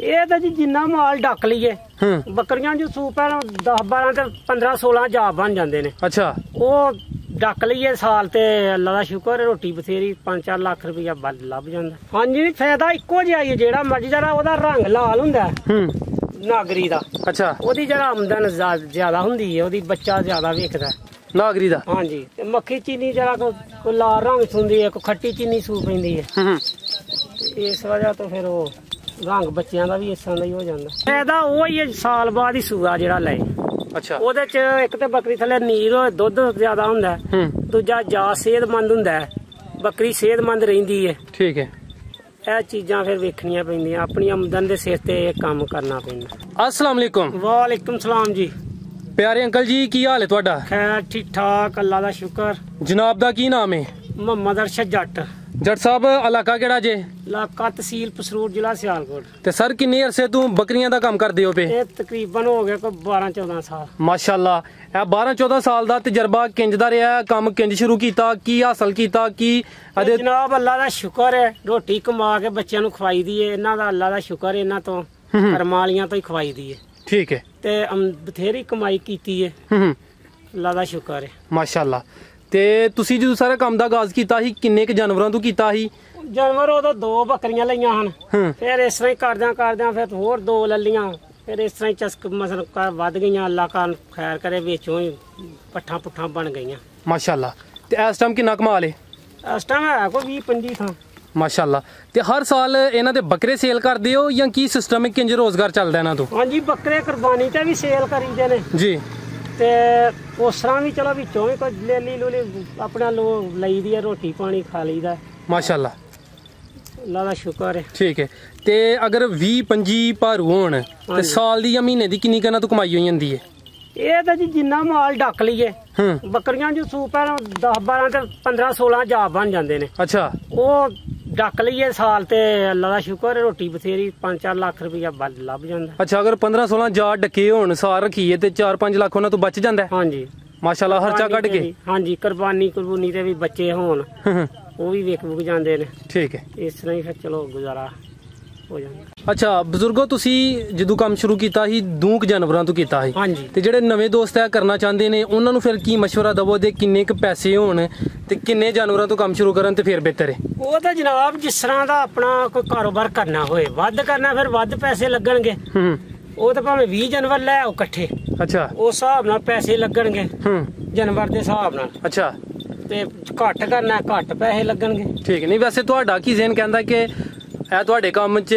ਇਹ ਤਾਂ ਜੀ ਜਿੰਨਾ ਮਾਲ ਡੱਕ ਲਈਏ ਬੱਕਰੀਆਂ ਜੋ ਸੂਪ ਹੈ 10 12 ਤੇ 15 16 ਜਾਬ ਬਣ ਜਾਂਦੇ ਨੇ। ਅੱਛਾ ਉਹ ਡੱਕ ਲਈਏ ਸਾਲ ਤੇ ਅੱਲਾ ਦਾ ਸ਼ੁਕਰ ਹੈ ਰੋਟੀ ਬਥੇਰੀ 5-4 ਲੱਖ ਰੁਪਇਆ ਲੱਭ ਜਾਂਦਾ। ਹਾਂਜੀ ਫਾਇਦਾ ਇੱਕੋ ਜਿਹਾ ਹੀ ਜਿਹੜਾ ਮਰਜ਼ੀ ਜਰਾ ਉਹਦਾ ਰੰਗ ਲਾਲ ਹੁੰਦਾ ਨਾਗਰੀ ਦਾ। ਅੱਛਾ ਉਹਦੀ ਜਰਾ ਆਮਦਨ ਜ਼ਿਆਦਾ ਹੁੰਦੀ ਹੈ, ਉਹਦੀ ਬੱਚਾ ਜ਼ਿਆਦਾ ਵੇਖਦਾ ਨਾਗਰੀ ਦਾ। ਹਾਂਜੀ ਤੇ ਮੱਖੀ ਚੀਨੀ ਜਰਾ ਕੋਈ ਲਾਲ ਰੰਗ ਹੁੰਦੀ ਹੈ, ਕੋਈ ਖੱਟੀ ਚੀਨੀ ਸੂ ਪੈਂਦੀ ਹੈ। ਇਸ ਵਜ੍ਹਾ ਤੋਂ ਫਿਰ ਉਹ ਰੰਗ ਬੱਚਿਆਂ ਦਾ ਵੀ ਇਸ ਤਰ੍ਹਾਂ ਦਾ ਹੀ ਹੋ ਜਾਂਦਾ। ਫਾਇਦਾ ਉਹ ਹੀ ਹੈ ਸਾਲ ਬਾਅਦ ਹੀ ਸੂਆ ਜਿਹੜਾ ਲਏ। ਅੱਛਾ ਉਹਦੇ ਚ ਇੱਕ ਤੇ ਬੱਕਰੀ ਥੱਲੇ ਨੀਰ ਹੋਏ ਦੁੱਧ ਜ਼ਿਆਦਾ ਹੁੰਦਾ, ਦੂਜਾ ਜਾ ਸਿਹਤਮੰਦ ਹੁੰਦਾ, ਬੱਕਰੀ ਸਿਹਤਮੰਦ ਰਹਿੰਦੀ ਹੈ। ਠੀਕ ਹੈ, ਇਹ ਚੀਜ਼ਾਂ ਫਿਰ ਵੇਖਣੀਆਂ ਪੈਂਦੀਆਂ, ਆਪਣੀ ਆਮਦਨ ਦੇ ਸਿਰ ਤੇ ਇਹ ਕੰਮ ਕਰਨਾ ਪੈਂਦਾ। अस्सलाम वालेकुम। ਵਾਲੇਕੁਮ ਸਲਾਮ ਜੀ। प्यारे अंकल जी की हाल है ਤੁਹਾਡਾ? ਖੈਰ ਠੀਕ ਠਾਕ ਅੱਲਾ ਦਾ ਸ਼ੁਕਰ। जनाब ਦਾ ਕੀ ਨਾਮ ਹੈ? ਮੁਹੰਮਦ ਅਰਸ਼ਦ ਜੱਟ। जट साहब इलाका ਕਿਹੜਾ ਜੇ? ਇਲਾਕਾ ਤਹਿਸੀਲ ਪਸਰੂਰ ਜ਼ਿਲ੍ਹਾ ਸਿਆਲਕੋਟ। ਤੇ ਸਰ ਕਿੰਨੇ ਅਰਸੇ ਤੋਂ ਬੱਕਰੀਆਂ ਦਾ ਕੰਮ ਕਰਦੇ ਹੋ ਪਏ? ਇਹ ਤਕਰੀਬਨ ਹੋ ਗਿਆ ਕੋਈ 12-14 ਸਾਲ। ਮਾਸ਼ਾਅੱਲਾ ਇਹ 12-14 ਸਾਲ ਦਾ ਤਜਰਬਾ ਕਿੰਜ ਦਾ ਰਿਹਾ? ਕੰਮ ਕਿੰਜ ਸ਼ੁਰੂ ਕੀਤਾ, ਕੀ ਹਾਸਲ ਕੀਤਾ, ਕੀ ਜਨਾਬ ਅੱਲਾ ਦਾ ਸ਼ੁਕਰ ਹੈ, ਰੋਟੀ ਕਮਾ ਕੇ ਬੱਚਿਆਂ ਨੂੰ ਖਵਾਈ ਦੀ ਹੈ। ਇਹਨਾਂ ਦਾ ਅੱਲਾ ਦਾ ਸ਼ੁਕਰ ਇਹਨਾਂ ਤੋਂ ਕਰਮਾਲੀਆਂ ਤੋਂ ਹੀ ਖਵਾਈ ਦੀ ਹੈ। ਠੀਕ ਹੈ, ਤੇ ਬਥੇਰੀ ਕਮਾਈ ਕੀਤੀ ਹੈ, ਅੱਲਾ ਦਾ ਸ਼ੁਕਰ ਹੈ। ਮਾਸ਼ਾਅੱਲਾ। ਤੇ ਤੁਸੀਂ ਜਦੋਂ ਸਾਰਾ ਕੰਮ ਦਾ ਆਗਾਜ਼ ਕੀਤਾ ਸੀ ਕਿੰਨੇ ਕੁ ਜਾਨਵਰਾਂ ਤੋਂ ਕੀਤਾ ਸੀ? ਜਾਨਵਰ ਉਦੋਂ 2 ਬੱਕਰੀਆਂ ਲਈਆਂ ਹਨ, ਫਿਰ ਇਸ ਤਰ੍ਹਾਂ ਹੀ ਕਰਦਿਆਂ ਫਿਰ ਹੋਰ 2 ਲੈ ਲਈਆਂ, ਫਿਰ ਇਸ ਤਰ੍ਹਾਂ ਹੀ ਚਸਕ ਮਸਲ ਵੱਧ ਗਈਆਂ। ਅੱਲਾ ਕਾਨ ਖੈਰ ਕਰੇ, ਵਿੱਚੋਂ ਹੀ ਪੱਠਾਂ ਪੁੱਠਾਂ ਬਣ ਗਈਆਂ। ਮਾਸ਼ਾਅੱਲਾ। ਤੇ ਇਸ ਟਾਈਮ ਕਿੰਨਾ ਕਮਾ ਲੇ? ਇਸ ਟਾਈਮ ਹੈ ਕੋਈ 20-25 ਥਾਂ। ਮਾਸ਼ਾਅੱਲਾ। ਤੇ ਹਰ ਸਾਲ ਇਹਨਾਂ ਦੇ ਬੱਕਰੇ ਸੇਲ ਕਰਦੇ ਹੋ ਜਾਂ ਕੀ ਸਿਸਟਮ ਹੈ, ਕਿੰਜ ਰੋਜ਼ਗਾਰ ਚੱਲਦਾ ਇਹਨਾਂ ਤੋਂ? ਹਾਂਜੀ ਬੱਕਰੇ ਕੁਰਬਾਨੀ ਤੇ ਵੀ ਸੇਲ ਕਰੀਦੇ ਨੇ ਜੀ, ਤੇ ਉਸ ਤਰ੍ਹਾਂ ਵੀ ਚਲੋ ਵਿੱਚੋਂ ਵੀ ਕੋਈ ਲੈ ਲੂਲੀ ਆਪਣਾ ਲਈ ਦੀ ਹੈ, ਰੋਟੀ ਪਾਣੀ ਖਾ ਲਈਦਾ। ਮਾਸ਼ਾਅੱਲਾ ਅੱਲਾ ਦਾ ਸ਼ੁਕਰ ਹੈ। ਠੀਕ ਹੈ। ਤੇ ਅਗਰ 20-25 ਭਾਰੂ ਹੋਣ ਤੇ ਸਾਲ ਦੀ ਜਾਂ ਮਹੀਨੇ ਦੀ ਕਿੰਨੀ ਕਨਾਂ ਤੋਂ ਕਮਾਈ ਹੋਈ ਜਾਂਦੀ ਹੈ? ਇਹ ਤਾਂ ਜੀ ਜਿੰਨਾ ਮਾਲ ਡੱਕ ਲਈਏ ਬੱਕਰੀਆਂ ਜੋ ਸੂਪ ਹੈ 10 12 ਤੇ 15 16 ਜਾਬ ਬਣ ਜਾਂਦੇ ਨੇ। ਅੱਛਾ ਉਹ ਡੱਕ ਲਈਏ ਸਾਲ ਤੇ ਅੱਲਾ ਦਾ ਸ਼ੁਕਰ ਹੈ ਰੋਟੀ ਬਥੇਰੀ 5-4 ਲੱਖ ਰੁਪਇਆ ਲੱਭ ਜਾਂਦਾ। ਅੱਛਾ ਅਗਰ 15-16 ਜਾਰ ਡੱਕੇ ਹੋਣ ਸਾਰ ਰੱਖੀਏ ਤੇ 4-5 ਲੱਖ ਉਹਨਾਂ ਤੋਂ ਬਚ ਜਾਂਦਾ? ਹਾਂਜੀ ਮਾਸ਼ਾਅੱਲਾ ਖਰਚਾ ਕੱਢ ਕੇ। ਹਾਂਜੀ ਕੁਰਬਾਨੀ ਤੇ ਵੀ ਬੱਚੇ ਹੋਣ ਉਹ ਵੀ ਵਿਕ ਜਾਂਦੇ ਨੇ। ਠੀਕ ਹੈ, ਇਸ ਤਰ੍ਹਾਂ ਹੀ ਫਿਰ ਚਲੋ ਗੁਜ਼ਾਰਾ ਹੋ ਜਾਂਦਾ। ਅੱਛਾ ਬਜ਼ੁਰਗੋ ਤੁਸੀਂ ਜਦੋਂ ਕੰਮ ਸ਼ੁਰੂ ਕੀਤਾ ਸੀ 2 ਜਾਨਵਰਾਂ ਤੋਂ ਕੀਤਾ ਸੀ। ਹਾਂਜੀ। ਤੇ ਜਿਹੜੇ ਨਵੇਂ ਦੋਸਤ ਇਹ ਕਰਨਾ ਚਾਹੁੰਦੇ ਨੇ ਉਹਨਾਂ ਨੂੰ ਫਿਰ ਕੀ ਮਸ਼ਵਰਾ ਦਵੋ ਦੇ ਕਿੰਨੇ ਕੁ ਪੈਸੇ ਹੋਣ ਤੇ ਕਿੰਨੇ ਜਾਨਵਰਾਂ ਤੋਂ ਕੰਮ ਸ਼ੁਰੂ ਕਰਨ ਤੇ ਫਿਰ ਬਿਹਤਰ ਹੈ? ਉਹ ਤਾਂ ਜਨਾਬ ਜਿਸ ਤਰ੍ਹਾਂ ਦਾ ਆਪਣਾ ਕੋਈ ਕਾਰੋਬਾਰ ਕਰਨਾ ਹੋਏ, ਵੱਧ ਕਰਨਾ ਫਿਰ ਵੱਧ ਪੈਸੇ ਲੱਗਣਗੇ। ਉਹ ਤਾਂ ਭਾਵੇਂ 20 ਜਾਨਵਰ ਲੈ ਆਓ ਇਕੱਠੇ। ਅੱਛਾ ਉਸ ਹਿਸਾਬ ਨਾਲ ਪੈਸੇ ਲੱਗਣਗੇ ਜਾਨਵਰ ਦੇ ਹਿਸਾਬ ਨਾਲ। ਅੱਛਾ ਤੇ ਘੱਟ ਕਰਨਾ ਘੱਟ ਪੈਸੇ ਲੱਗਣਗੇ। ਠੀਕ ਨਹੀਂ ਵੈਸੇ ਤੁਹਾਡਾ ਕੀ ਜ਼ਿਹਨ ਕਹਿੰਦਾ ਕਿ ਇਹ ਤੁਹਾਡੇ ਕੰਮ 'ਚ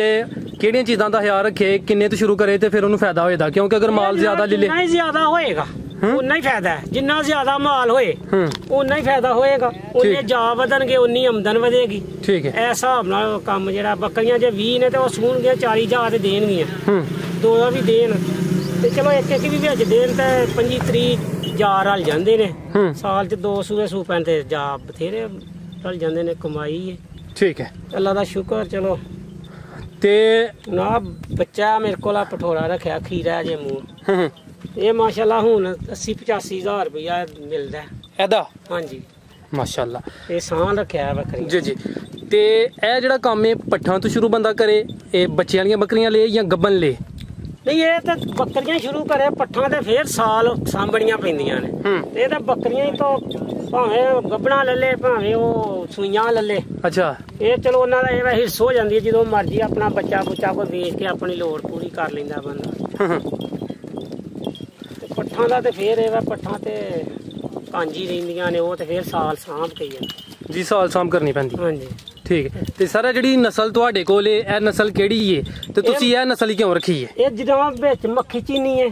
ਕਿਹੜੀਆਂ ਚੀਜ਼ਾਂ ਦਾ ਖਿਆਲ ਰੱਖੇ, ਕਿੰਨੇ ਤੋਂ ਸ਼ੁਰੂ ਕਰੇ ਤੇ ਫਿਰ ਉਹਨੂੰ ਫਾਇਦਾ ਹੋਏਗਾ? ਕਿਉਂਕਿ ਅਗਰ ਮਾਲ ਜ਼ਿਆਦਾ ਲੈ ਲੇ ਜਿੰਨਾ ਹੀ ਜ਼ਿਆਦਾ ਹੋਏਗਾ ਉਨਾ ਹੀ ਫਾਇਦਾ ਹੈ। ਜਿੰਨਾ ਜ਼ਿਆਦਾ ਮਾਲ ਹੋਏ ਉਨਾ ਹੀ ਫਾਇਦਾ ਹੋਏਗਾ, ਉਨੇ ਜਾ ਵਧਣਗੇ, ਉਨੀ ਆਮਦਨ ਵਧੇਗੀ। ਠੀਕ ਹੈ। ਇਸ ਹਿਸਾਬ ਨਾਲ ਕੰਮ ਜਿਹੜਾ ਬੱਕਰੀਆਂ ਜੇ 20 ਨੇ ਤੇ ਉਹ ਸੂਣਗੀਆਂ 40 ਜਾ ਤੇ ਦੇਣਗੀਆਂ, 2 ਵੀ ਦੇਣ ਤੇ ਚਲੋ ਇੱਕ ਵੀ ਵਿੱਚ ਦੇਣ ਤੇ 25-30 ਜਾ ਰਲ ਜਾਂਦੇ ਨੇ। ਸਾਲ 'ਚ 2 ਸੂਏ ਸੂਪਾਂ ਤੇ ਜਾ ਬਥੇਰੇ ਰਲ ਜਾਂਦੇ ਨੇ, ਕਮਾਈ ਹੈ। ਠੀਕ ਹੈ, ਅੱਲਾ ਦਾ ਸ਼ੁਕਰ। ਚਲੋ ਤੇ ਨਾ ਬੱਚਾ ਮੇਰੇ ਕੋਲ ਪਠੋਰਾ ਰੱਖਿਆ ਖੀਰਾ ਜੇ ਮੂੰਹ, ਇਹ ਮਾਸ਼ਾਅੱਲਾ ਹੁਣ 80-85 ਹਜ਼ਾਰ ਰੁਪਇਆ ਮਿਲਦਾ ਇਹਦਾ। ਹਾਂਜੀ ਮਾਸ਼ਾਅੱਲਾ। ਇਹ ਸਾਂ ਰੱਖਿਆ ਬੱਕਰੀ। ਜੀ ਜੀ। ਤੇ ਇਹ ਜਿਹੜਾ ਕੰਮ ਹੈ ਪੱਠਾਂ ਤੋਂ ਸ਼ੁਰੂ ਬੰਦਾ ਕਰੇ, ਇਹ ਬੱਚਿਆਂ ਵਾਲੀਆਂ ਬੱਕਰੀਆਂ ਲੈ ਜਾਂ ਗੱਬਨ ਲੈ? ਨਹੀਂ ਇਹ ਤਾਂ ਬੱਕਰੀਆਂ ਸ਼ੁਰੂ ਕਰੇ, ਪੱਠਾਂ ਤੇ ਫੇਰ ਸਾਲ ਸਾਂਭਣੀਆਂ ਪੈਂਦੀਆਂ ਨੇ। ਇਹ ਤਾਂ ਬੱਕਰੀਆਂ ਹੀ ਤੋਂ ਭਾਵੇਂ ਗੱਬਣਾ ਲੈ ਲੇ ਭਾਵੇਂ ਉਹ ਸੂਈਆਂ ਲੈ ਲੇ। ਅੱਛਾ ਇਹ ਚਲੋ ਉਹਨਾਂ ਦਾ ਇਹ ਹਿੱਸ ਹੋ ਜਾਂਦੀ ਹੈ, ਜਦੋਂ ਮਰਜੀ ਆਪਣਾ ਬੱਚਾ ਬੁੱਚਾ ਕੋਈ ਵੇਚ ਕੇ ਆਪਣੀ ਲੋੜ ਪੂਰੀ ਕਰ ਲੈਂਦਾ ਬੰਦਾ। ਤੇ ਪੱਠਾਂ ਦਾ ਤੇ ਫੇਰ ਇਹ ਪੱਠਾਂ ਤੇ ਕਾਂਜੀ ਰਹਿੰਦੀਆਂ ਨੇ, ਉਹ ਤੇ ਫੇਰ ਸਾਲ ਸਾਂਭ ਕੇ ਜੀ ਸਾਲ ਸਾਂਭ ਕਰਨੀ ਪੈਂਦੀ। ਹਾਂਜੀ ਠੀਕ ਹੈ। ਤੇ ਸਰ ਜਿਹੜੀ ਨਸਲ ਤੁਹਾਡੇ ਕੋਲ ਇਹ ਨਸਲ ਕਿਹੜੀ ਹੈ ਤੇ ਤੁਸੀਂ ਇਹ ਨਸਲ ਕਿਉਂ ਰੱਖੀ ਹੈ? ਇਹ ਜਦੋਂ ਵਿੱਚ ਮੱਖੀ ਚੀਨੀ ਹੈ,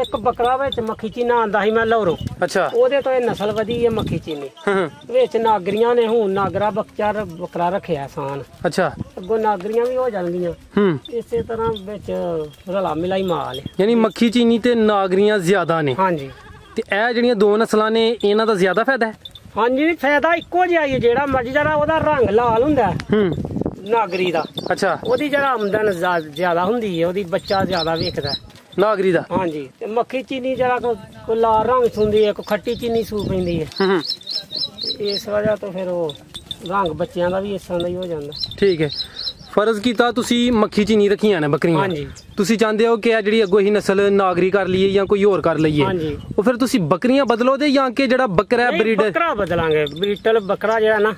ਇੱਕ ਬੱਕਰਾ ਵਿੱਚ ਮੱਖੀ ਚੀਨਾ ਆਂਦਾ ਸੀ ਮੈਂ ਲਾਹੌਰੋਂ। ਅੱਛਾ ਉਹਦੇ ਤੋਂ ਇਹ ਨਸਲ ਵਧੀ ਹੈ ਮੱਖੀ ਚੀਨੀ। ਵਿੱਚ ਨਾਗਰੀਆਂ ਨੇ, ਹੁਣ ਨਾਗਰਾ ਬੱਕਰਾ ਰੱਖਿਆ ਸਾਨ। ਅੱਛਾ ਅੱਗੋਂ ਨਾਗਰੀਆਂ ਵੀ ਹੋ ਜਾਣਗੀਆਂ। ਇਸੇ ਤਰ੍ਹਾਂ ਵਿੱਚ ਰਲਾ ਮਿਲਾਈ ਮਾਲ ਹੈ, ਯਾਨੀ ਮੱਖੀ ਚੀਨੀ ਤੇ ਨਾਗਰੀਆਂ ਜ਼ਿਆਦਾ ਨੇ। ਹਾਂਜੀ। ਤੇ ਇਹ ਜਿਹੜੀਆਂ 2 ਨਸਲਾਂ ਨੇ ਇਹਨਾਂ ਦਾ ਜ਼ਿਆਦਾ ਫਾਇਦਾ ਹੈ? ਹਾਂਜੀ ਫਾਇਦਾ ਇੱਕੋ ਜਿਹਾ ਹੀ, ਜਿਹੜਾ ਮਰਜ਼ੀ ਜਰਾ ਉਹਦਾ ਰੰਗ ਲਾਲ ਹੁੰਦਾ ਨਾਗਰੀ ਦਾ। ਅੱਛਾ ਉਹਦੀ ਜਰਾ ਆਮਦਨ ਜ਼ਿਆਦਾ ਹੁੰਦੀ ਹੈ, ਉਹਦੀ ਬੱਚਾ ਜ਼ਿਆਦਾ ਵੇਖਦਾ ਨਾਗਰੀ ਦਾ। ਹਾਂਜੀ ਤੇ ਮੱਖੀ ਚੀਨੀ ਜਰਾ ਕੋਈ ਲਾਲ ਰੰਗ ਹੁੰਦੀ ਹੈ, ਕੋਈ ਖੱਟੀ ਚੀਨੀ ਸੂ ਪੈਂਦੀ ਹੈ। ਇਸ ਵਜ੍ਹਾ ਤੋਂ ਫਿਰ ਉਹ ਰੰਗ ਬੱਚਿਆਂ ਦਾ ਵੀ ਇਸ ਤਰ੍ਹਾਂ ਦਾ ਹੀ ਹੋ ਜਾਂਦਾ। ਠੀਕ ਹੈ। ਫਰਜ਼ ਕੀਤਾ ਤੁਸੀਂ ਮੱਖੀ ਚੀਨੀ ਰੱਖੀਆਂ ਨੇ ਬੱਕਰੀਆਂ, ਹਾਂਜੀ। ਤੁਸੀਂ ਚਾਹੁੰਦੇ ਹੋ ਕਿ ਇਹ ਜਿਹੜੀ ਅੱਗੋਂ ਹੀ ਨਸਲ ਨਾਗਰੀ ਕਰ ਲਈਏ ਜਾਂ ਕੋਈ ਹੋਰ ਕਰ ਲਈਏ, ਹਾਂਜੀ। ਉਹ ਫਿਰ ਤੁਸੀਂ ਬੱਕਰੀਆਂ ਬਦਲੋਗੇ ਜਾਂ ਕਿ ਜਿਹੜਾ ਬੱਕਰਾ ਬਰੀਡ? ਬੱਕਰਾ ਬਦਲਾਂਗੇ, ਬੀਟਲ ਬੱਕਰਾ ਜਿਹੜਾ ਨਾ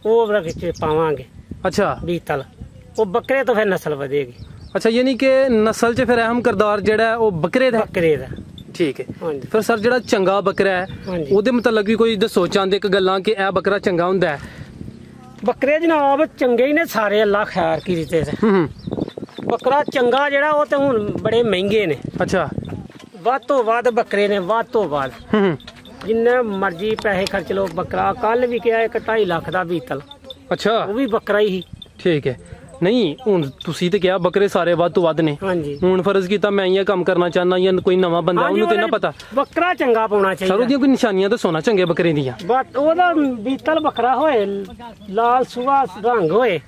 ਉਹ ਵਿੱਚ ਪਾਵਾਂਗੇ। ਅੱਛਾ, ਬੀਟਲ ਉਹ ਬੱਕਰੇ ਤੋਂ ਫਿਰ ਨਸਲ ਵਧੇਗੀ। ਅੱਛਾ, ਯਾਨੀ ਕਿ ਨਸਲ 'ਚ ਫਿਰ ਅਹਿਮ ਕਿਰਦਾਰ ਜਿਹੜਾ ਉਹ ਬੱਕਰੇ ਦਾ। ਬੱਕਰੇ ਦਾ, ਠੀਕ ਹੈ। ਹਾਂਜੀ। ਫਿਰ ਸਰ ਜਿਹੜਾ ਚੰਗਾ ਬੱਕਰਾ ਹੈ ਉਹਦੇ ਮੁਤਲਕ ਵੀ ਕੋਈ ਦੱਸੋ ਚਾਹੁੰਦੇ ਇੱਕ ਗੱਲਾਂ ਕਿ ਇਹ ਬੱਕਰਾ ਚੰਗਾ ਹੁੰਦਾ ਹੈ? ਬੱਕਰੇ ਜਨਾਬ ਚੰਗੇ ਹੀ ਨੇ ਸਾਰੇ, ਅੱਲਾ ਖੈਰ ਕੀ ਦਿੱਤੇ। ਬੱਕਰਾ ਚੰਗਾ ਜਿਹੜਾ ਉਹ ਤੇ ਹੁਣ ਬੜੇ ਮਹਿੰਗੇ ਨੇ। ਅੱਛਾ, ਵੱਧ ਤੋਂ ਵੱਧ ਬੱਕਰੇ ਨੇ, ਵੱਧ ਤੋਂ ਵੱਧ ਜਿੰਨੇ ਮਰਜ਼ੀ ਪੈਸੇ ਖਰਚ ਲਓ। ਬੱਕਰਾ ਕੱਲ ਵੀ ਕਿਹਾ 1.5 ਲੱਖ ਦਾ ਬੀਤਲ। ਅੱਛਾ, ਉਹ ਵੀ ਬੱਕਰਾ ਹੀ। ਠੀਕ ਹੈ। ਨਹੀਂ ਹੁਣ ਤੁਸੀਂ ਤੇ ਕਿਹਾ ਬੱਕਰੇ ਸਾਰੇ ਵੱਧ ਤੋਂ ਵੱਧ ਨੇ, ਹਾਂਜੀ। ਹੁਣ ਫਰਜ਼ ਕੀਤਾ ਮੈਂ ਇਹ ਕੰਮ ਕਰਨਾ ਚਾਹੁੰਦਾ ਜਾਂ ਕੋਈ ਨਵਾਂ ਬੰਦਾ ਉਹਨੂੰ ਤੇ ਨਾ ਪਤਾ, ਬੱਕਰਾ ਚੰਗਾ ਪਾਉਣਾ ਚਾਹੀਦਾ। ਸਰ ਉਹਦੀਆਂ ਕੋਈ ਨਿਸ਼ਾਨੀਆਂ ਦੱਸੋ ਨਾ ਚੰਗੇ ਬੱਕਰੇ ਦੀਆਂ। ਬਸ ਉਹਦਾ ਬੀਤਲ ਬੱਕਰਾ ਹੋਏ, ਲਾਲ ਸੁਹਾ ਰੰਗ ਹੋਏ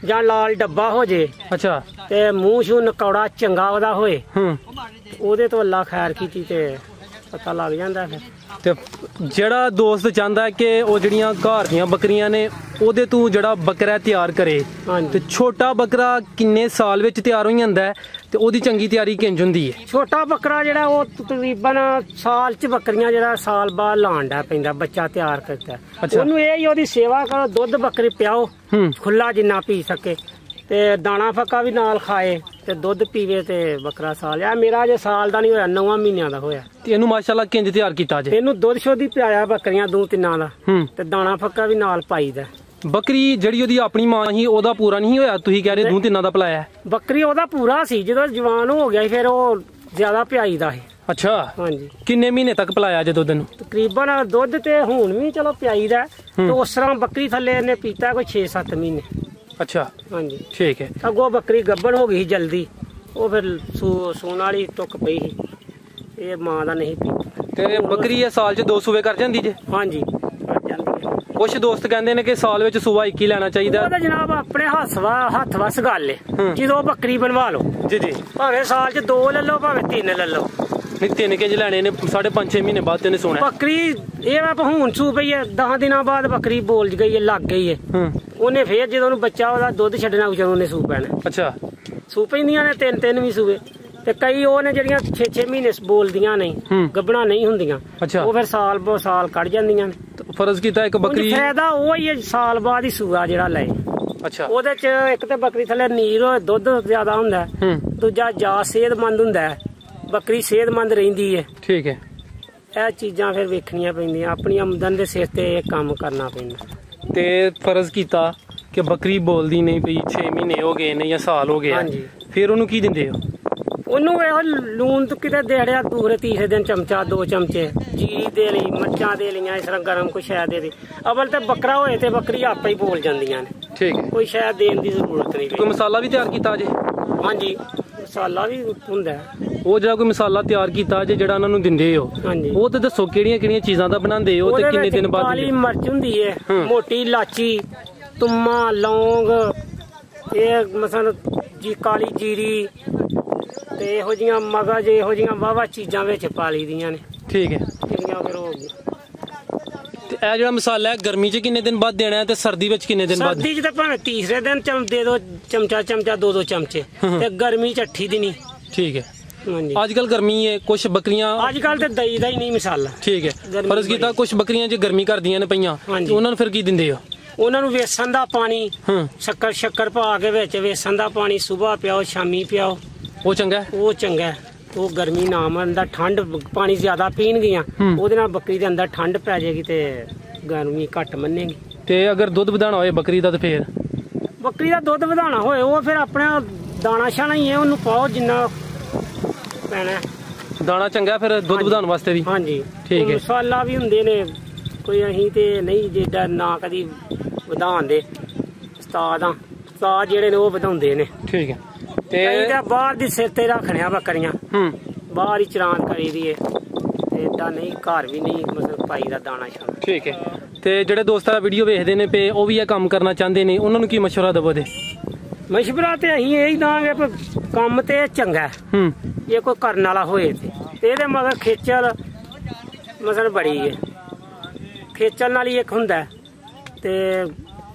ਜਾਂ ਲਾਲ ਡੱਬਾ ਹੋ ਜੇ। ਅੱਛਾ, ਤੇ ਮੂੰਹ ਸ਼ੂ ਨਕੌੜਾ ਚੰਗਾ ਉਹਦਾ ਹੋਏ, ਉਹਦੇ ਤੋਂ ਅੱਲਾ ਖੈਰ ਕੀਤੀ ਤੇ ਪਤਾ ਲੱਗ ਜਾਂਦਾ ਫਿਰ। ਤੇ ਜਿਹੜਾ ਦੋਸਤ ਚਾਹੁੰਦਾ ਕਿ ਉਹ ਜਿਹੜੀਆਂ ਘਰ ਦੀਆਂ ਬੱਕਰੀਆਂ ਨੇ ਉਹਦੇ ਤੋਂ ਜਿਹੜਾ ਬੱਕਰਾ ਤਿਆਰ ਕਰੇ, ਤੇ ਛੋਟਾ ਬੱਕਰਾ ਕਿੰਨੇ ਸਾਲ ਵਿੱਚ ਤਿਆਰ ਹੋ ਜਾਂਦਾ ਹੈ ਤੇ ਉਹਦੀ ਚੰਗੀ ਤਿਆਰੀ ਕਿੰਜ ਹੁੰਦੀ ਹੈ? ਛੋਟਾ ਬੱਕਰਾ ਜਿਹੜਾ ਉਹ ਤਕਰੀਬਨ ਸਾਲ 'ਚ ਬੱਕਰੀਆਂ ਜਿਹੜਾ ਸਾਲ ਬਾਅਦ ਲਾਉਣ ਦਾ ਪੈਂਦਾ, ਬੱਚਾ ਤਿਆਰ ਕਰਦਾ। ਉਹਨੂੰ ਇਹ ਹੀ ਉਹਦੀ ਸੇਵਾ ਕਰੋ, ਦੁੱਧ ਬੱਕਰੀ ਪਿਆਓ ਖੁੱਲਾ ਜਿੰਨਾ ਪੀ ਸਕੇ, ਤੇ ਦਾਣਾ ਫੱਕਾ ਵੀ ਨਾਲ ਖਾਏ ਤੇ ਦੁੱਧ ਪੀਵੇ ਤੇ ਬੱਕਰਾ ਸਾਲ। ਆ ਮੇਰਾ ਜੇ ਸਾਲ ਦਾ ਨਹੀਂ ਹੋਇਆ, 9 ਮਹੀਨਿਆਂ ਦਾ ਹੋਇਆ। ਤੇ ਇਹਨੂੰ ਮਾਸ਼ਾਅੱਲਾ ਕਿੰਜ ਤਿਆਰ ਕੀਤਾ ਜੇ? ਇਹਨੂੰ ਦੁੱਧ ਸ਼ੁੱਧ ਹੀ ਪਿਆਇਆ ਬੱਕਰੀਆਂ 2-3 ਦਾ, ਤੇ ਦਾਣਾ ਫੱਕਾ ਵੀ ਨਾਲ ਪਾਈਦਾ। ਬੱਕਰੀ ਜਿਹੜੀ ਉਹਦੀ ਆਪਣੀ ਮਾਂ ਸੀ ਉਹਦਾ ਪੂਰਾ ਨਹੀਂ ਹੋਇਆ, ਤੁਸੀਂ ਕਹਿ ਰਹੇ 2-3 ਦਾ ਪਿਲਾਇਆ? ਬੱਕਰੀ ਉਹਦਾ ਪੂਰਾ ਸੀ, ਜਦੋਂ ਜਵਾਨ ਹੋ ਗਿਆ ਫਿਰ ਉਹ ਜ਼ਿਆਦਾ ਪਿਆਈਦਾ ਸੀ। ਅੱਛਾ, ਹਾਂਜੀ। ਕਿੰਨੇ ਮਹੀਨੇ ਤੱਕ ਪਿਲਾਇਆ ਜੇ ਦੁੱਧ ਨੂੰ? ਤਕਰੀਬਨ ਦੁੱਧ ਤੇ ਹੁਣ ਵੀ ਚਲੋ ਪਿਆਈਦਾ, ਤੇ ਉਸ ਤਰ੍ਹਾਂ ਬੱਕਰੀ ਥੱਲੇ ਇਹਨੇ ਪੀਤਾ ਕੋਈ 6-7 ਮਹੀਨੇ। ਅੱਛਾ, ਹਾਂਜੀ, ਠੀਕ ਹੈ। ਅੱਗੋਂ ਬੱਕਰੀ ਗੱਭਣ ਹੋ ਗਈ ਜਲਦੀ, ਉਹ ਫਿਰ ਸੂਣ ਵਾਲੀ ਟੁੱਕ ਪਈ ਸੀ, ਇਹ ਮਾਂ ਦਾ ਨਹੀਂ ਪੀਤਾ। ਤੇ ਬੱਕਰੀ ਇਹ ਸਾਲ 'ਚ 2 ਸੂਵੇ ਕਰ ਜਾਂਦੀ ਜੇ? ਹਾਂਜੀ, ਕਰ ਜਾਂਦੀ ਹੈ। ਕੁਝ ਦੋਸਤ ਕਹਿੰਦੇ ਨੇ ਕਿ ਸਾਲ ਵਿੱਚ ਸੂਆ 1 ਹੀ ਲੈਣਾ ਚਾਹੀਦਾ। ਉਹਦਾ ਜਨਾਬ ਆਪਣੇ ਹੱਥ ਵਸ ਗੱਲ ਹੈ, ਜਦੋਂ ਬੱਕਰੀ ਬਣਵਾ ਲਓ ਜੀ ਜੀ, ਭਾਵੇਂ ਸਾਲ 'ਚ 2 ਲੈ ਲਓ ਭਾਵੇਂ 3 ਲੈ ਲਓ। ਨਹੀਂ 3 ਕਿੰਜ ਲੈਣੇ ਨੇ? 5.5-6 ਮਹੀਨੇ ਬਾਅਦ ਤੈਨੂੰ ਸੋਣਾ ਬੱਕਰੀ ਇਹ ਵਾ ਹੁਣ ਸੂ ਪਈ ਹੈ, 10 ਦਿਨਾਂ ਬਾਅਦ ਬੱਕਰੀ ਬੋਲ ਗਈ ਹੈ, ਲੱਗ ਗਈ ਹੈ। ਉਹਨੇ ਫੇਰ ਜਦੋਂ ਉਹਨੂੰ ਬੱਚਾ ਉਹਦਾ ਦੁੱਧ ਛੱਡਣਾ ਉਚਾਂ ਉਹਨੇ ਸੂ ਪੈਣਾ। ਅੱਛਾ, ਸੂ ਪੈਂਦੀਆਂ ਨੇ 3-3 ਵੀ ਸੂਏ, ਤੇ ਕਈ ਉਹ ਨੇ ਜਿਹੜੀਆਂ 6-6 ਮਹੀਨੇ ਬੋਲਦੀਆਂ ਨਹੀਂ, ਗੱਭਣਾ ਨਹੀਂ ਹੁੰਦੀਆਂ, ਉਹ ਫਿਰ ਸਾਲ ਕੱਢ ਜਾਂਦੀਆਂ ਨੇ। ਫਰਜ਼ ਕੀਤਾ ਇੱਕ ਬੱਕਰੀ ਫਾਇਦਾ ਉਹ ਹੀ ਹੈ, ਸਾਲ ਬਾਅਦ ਹੀ ਸੂਆ ਜਿਹੜਾ ਲਏ। ਅੱਛਾ, ਉਹਦੇ ਚ ਇੱਕ ਤੇ ਬੱਕਰੀ ਥੱਲੇ ਨੀਰ ਹੋਏ, ਦੁੱਧ ਜ਼ਿਆਦਾ ਹੁੰਦਾ, ਦੂਜਾ ਜਾ ਸਿਹਤਮੰਦ ਹੁੰਦਾ, ਬੱਕਰੀ ਸਿਹਤਮੰਦ ਰਹਿੰਦੀ ਹੈ। ਠੀਕ ਹੈ। ਇਹ ਚੀਜ਼ਾਂ ਫਿਰ ਵੇਖਣੀਆਂ ਪੈਂਦੀਆਂ, ਆਪਣੀ ਆਮਦਨ ਦੇ ਸਿਰ ਤੇ ਇਹ ਕੰਮ ਕਰਨਾ ਪੈਂਦਾ। ਤੇ ਫਰਜ਼ ਕੀਤਾ ਕਿ ਬੱਕਰੀ ਬੋਲਦੀ ਨਹੀਂ ਪਈ, 6 ਮਹੀਨੇ ਹੋ ਗਏ ਨੇ ਜਾਂ ਸਾਲ ਹੋ ਗਿਆ, ਫਿਰ ਉਹਨੂੰ ਕੀ ਦਿੰਦੇ ਹੋ? ਉਹਨੂੰ ਇਹੋ ਲੂਣ ਤੋਂ ਕਿਤੇ ਦੇੜਿਆ, ਦੂਸਰੇ ਤੀਸਰੇ ਦਿਨ ਚਮਚਾ 2 ਚਮਚੇ ਜੀਰੀ ਦੇ ਲਈ, ਮਰਚਾਂ ਦੇ ਲਈਆਂ, ਇਸ ਤਰ੍ਹਾਂ ਗਰਮ ਕੋਈ ਸ਼ੈ ਦੇ ਦੇ। ਅਵਲ ਤੇ ਬੱਕਰਾ ਹੋਏ ਤੇ ਬੱਕਰੀ ਆਪੇ ਹੀ ਬੋਲ ਜਾਂਦੀਆਂ ਨੇ। ਠੀਕ ਹੈ, ਕੋਈ ਸ਼ੈ ਦੇਣ ਦੀ ਜ਼ਰੂਰਤ ਨਹੀਂ। ਕੋਈ ਮਸਾਲਾ ਵੀ ਤਿਆਰ ਕੀਤਾ ਜੇ? ਹਾਂਜੀ, ਮਸਾਲਾ ਵੀ ਹੁੰਦਾ। ਉਹ ਜਿਹੜਾ ਕੋਈ ਮਸਾਲਾ ਤਿਆਰ ਕੀਤਾ ਜੇ ਜਿਹੜਾ ਉਹਨਾਂ ਨੂੰ ਦਿੰਦੇ ਹੋ, ਉਹ ਤੇ ਦੱਸੋ ਕਿਹੜੀਆਂ ਚੀਜ਼ਾਂ ਦਾ ਬਣਾਉਂਦੇ ਹੋ ਤੇ ਕਿੰਨੇ ਦਿਨ ਬਾਅਦ? ਕਾਲੀ ਮਿਰਚ ਹੁੰਦੀ ਹੈ, ਮੋਟੀ ਇਲਾਚੀ, ਤੁੰਮਾ, ਲੌਂਗ, ਇਹ ਮਸਲ ਜੀ ਕਾਲੀ ਜੀਰੀ ਤੇ ਇਹੋ ਜੀਆਂ ਮਗਜ਼, ਇਹੋ ਜੀਆਂ ਵਾਵਾ ਚੀਜ਼ਾਂ ਵਿੱਚ ਪਾ ਲਈ ਦੀਆਂ ਨੇ। ਠੀਕ ਹੈ, ਜਿਹੜੀਆਂ ਫਿਰ ਹੋ ਗਈਆਂ। ਤੇ ਇਹ ਜਿਹੜਾ ਮਸਾਲਾ ਹੈ ਗਰਮੀ 'ਚ ਕਿੰਨੇ ਦਿਨ ਬਾਅਦ ਦੇਣਾ ਹੈ ਤੇ ਸਰਦੀ ਵਿੱਚ ਕਿੰਨੇ ਦਿਨ ਬਾਅਦ? ਸਰਦੀ 'ਚ ਤਾਂ ਭਾਵੇਂ ਤੀਸਰੇ ਦਿਨ ਦੇ ਦੋ ਚਮਚਾ 2-2 ਚਮਚੇ, ਤੇ ਗਰਮੀ 'ਚ 8 ਦਿਨੀ। ਠੀਕ ਹੈ। ਅੱਜ ਕੱਲ ਗਰਮੀ ਹੈ, ਕੁਛ ਬੱਕਰੀਆਂ ਅੱਜ ਕੱਲ ਤੇ ਦਈ ਦਾ ਹੀ ਨਹੀਂ ਮਸਾਲਾ। ਠੀਕ ਹੈ, ਫਰਜ਼ ਕੀਤਾ ਕੁਛ ਬੱਕਰੀਆਂ ਜੇ ਗਰਮੀ ਕਰਦੀਆਂ ਨੇ ਪਈਆਂ, ਉਹਨਾਂ ਨੂੰ ਫਿਰ ਕੀ ਦਿੰਦੇ ਹੋ? ਉਹਨਾਂ ਨੂੰ ਵੇਸਣ ਦਾ ਪਾਣੀ, ਸ਼ੱਕਰ ਪਾ ਕੇ ਵਿੱਚ ਵੇਸਣ ਦਾ ਪਾਣੀ, ਸੁਬਾਹ ਪਿਆਓ ਸ਼ਾਮੀ ਪਿਆਓ, ਉਹ ਚੰਗਾ। ਉਹ ਚੰਗਾ, ਉਹ ਗਰਮੀ ਨਾ ਮੰਨਦਾ, ਠੰਡ ਪਾਣੀ ਜ਼ਿਆਦਾ ਪੀਣਗੀਆਂ, ਉਹਦੇ ਨਾਲ ਬੱਕਰੀ ਦੇ ਅੰਦਰ ਠੰਡ ਪੈ ਜਾਏਗੀ ਤੇ ਗਰਮੀ ਘੱਟ ਮੰਨੇਗੀ। ਤੇ ਅਗਰ ਦੁੱਧ ਵਧਾਉਣਾ ਹੋਏ ਬੱਕਰੀ ਦਾ, ਤੇ ਫੇਰ ਬੱਕਰੀ ਦਾ ਦੁੱਧ ਵਧਾਉਣਾ ਹੋਏ ਉਹ ਫਿਰ ਆਪਣਾ ਦਾਣਾ ਛਾਣਾ ਹੀ ਹੈ, ਉਹਨੂੰ ਪਾਓ ਜਿੰਨਾ ਪੈਣਾ। ਦਾਣਾ ਚੰਗਾ ਫਿਰ ਦੁੱਧ ਵਧਾਉਣ ਵਾਸਤੇ ਵੀ? ਹਾਂਜੀ, ਠੀਕ ਹੈ। ਮਸਾਲਾ ਵੀ ਹੁੰਦੇ ਨੇ, ਕੋਈ ਅਸੀਂ ਤੇ ਨਹੀਂ ਜਿੱਦਾਂ ਨਾ ਕਦੀ ਵਧਾਉਂਦੇ, ਉਸਤਾਦ ਜਿਹੜੇ ਨੇ ਉਹ ਵਧਾਉਂਦੇ ਨੇ। ਠੀਕ ਹੈ। ਤੇ ਬਾਹਰ ਦੀ ਸਿਰ ਤੇ ਰੱਖਣਿਆ ਬੱਕਰੀਆਂ, ਬਾਹਰ ਹੀ ਚਰਾਨ ਕਰੀ ਦੀ ਹੈ, ਏਦਾਂ ਨਹੀਂ, ਘਰ ਵੀ ਨਹੀਂ ਮਤਲਬ ਪਾਈ ਦਾ ਦਾਣਾ ਛਾਣਾ। ਠੀਕ ਹੈ। ਤੇ ਜਿਹੜੇ ਦੋਸਤਾਂ ਵੀਡੀਓ ਵੇਖਦੇ ਨੇ ਪਏ, ਉਹ ਵੀ ਇਹ ਕੰਮ ਕਰਨਾ ਚਾਹੁੰਦੇ ਨੇ, ਉਹਨਾਂ ਨੂੰ ਕੀ ਮਸ਼ਵਰਾ ਦੇਵੋ? ਮਸ਼ਵਰਾ ਤੇ ਅਸੀਂ ਇਹੀ ਦਾਂਗੇ, ਕੰਮ ਤੇ ਚੰਗਾ, ਜੇ ਕੋਈ ਕਰਨ ਵਾਲਾ ਹੋਏ ਤੇ ਇਹਦੇ ਮਗਰ ਖੇਚਲ ਮਸਲ ਬੜੀ ਹੈ, ਖੇਚਲ ਨਾਲ ਹੀ ਇੱਕ ਹੁੰਦਾ, ਤੇ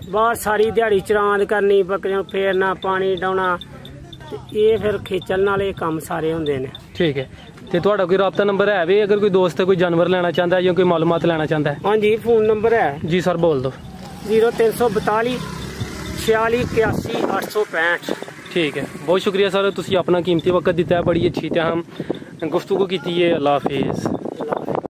ਬਾਹਰ ਸਾਰੀ ਦਿਹਾੜੀ ਚਰਾਂਦ ਕਰਨੀ, ਬੱਕਰੀਆਂ ਨੂੰ ਫੇਰਨਾ, ਪਾਣੀ ਡਾਉਣਾ, ਤੇ ਇਹ ਫਿਰ ਖੇਚਲ ਨਾਲ ਇਹ ਕੰਮ ਸਾਰੇ ਹੁੰਦੇ ਨੇ। ਠੀਕ ਹੈ। ਤੇ ਤੁਹਾਡਾ ਕੋਈ ਰਾਬਤਾ ਨੰਬਰ ਹੈ ਵੀ, ਅਗਰ ਕੋਈ ਦੋਸਤ ਕੋਈ ਜਾਨਵਰ ਲੈਣਾ ਚਾਹੁੰਦਾ ਹੈ ਜਾਂ ਕੋਈ ਮਾਲੂਮਾਤ ਲੈਣਾ ਚਾਹੁੰਦਾ ਹੈ? ਹਾਂਜੀ, ਫੋਨ ਨੰਬਰ ਹੈ ਜੀ ਸਰ, ਬੋਲ ਦਿਓ। 0342 46 81 865। ठीक है, बहुत शुक्रिया सर, तुसी अपना कीमती वक्त दिता है, बड़ी अच्छी हम गुफ्तगू की है। अल्लाह हाफिज़।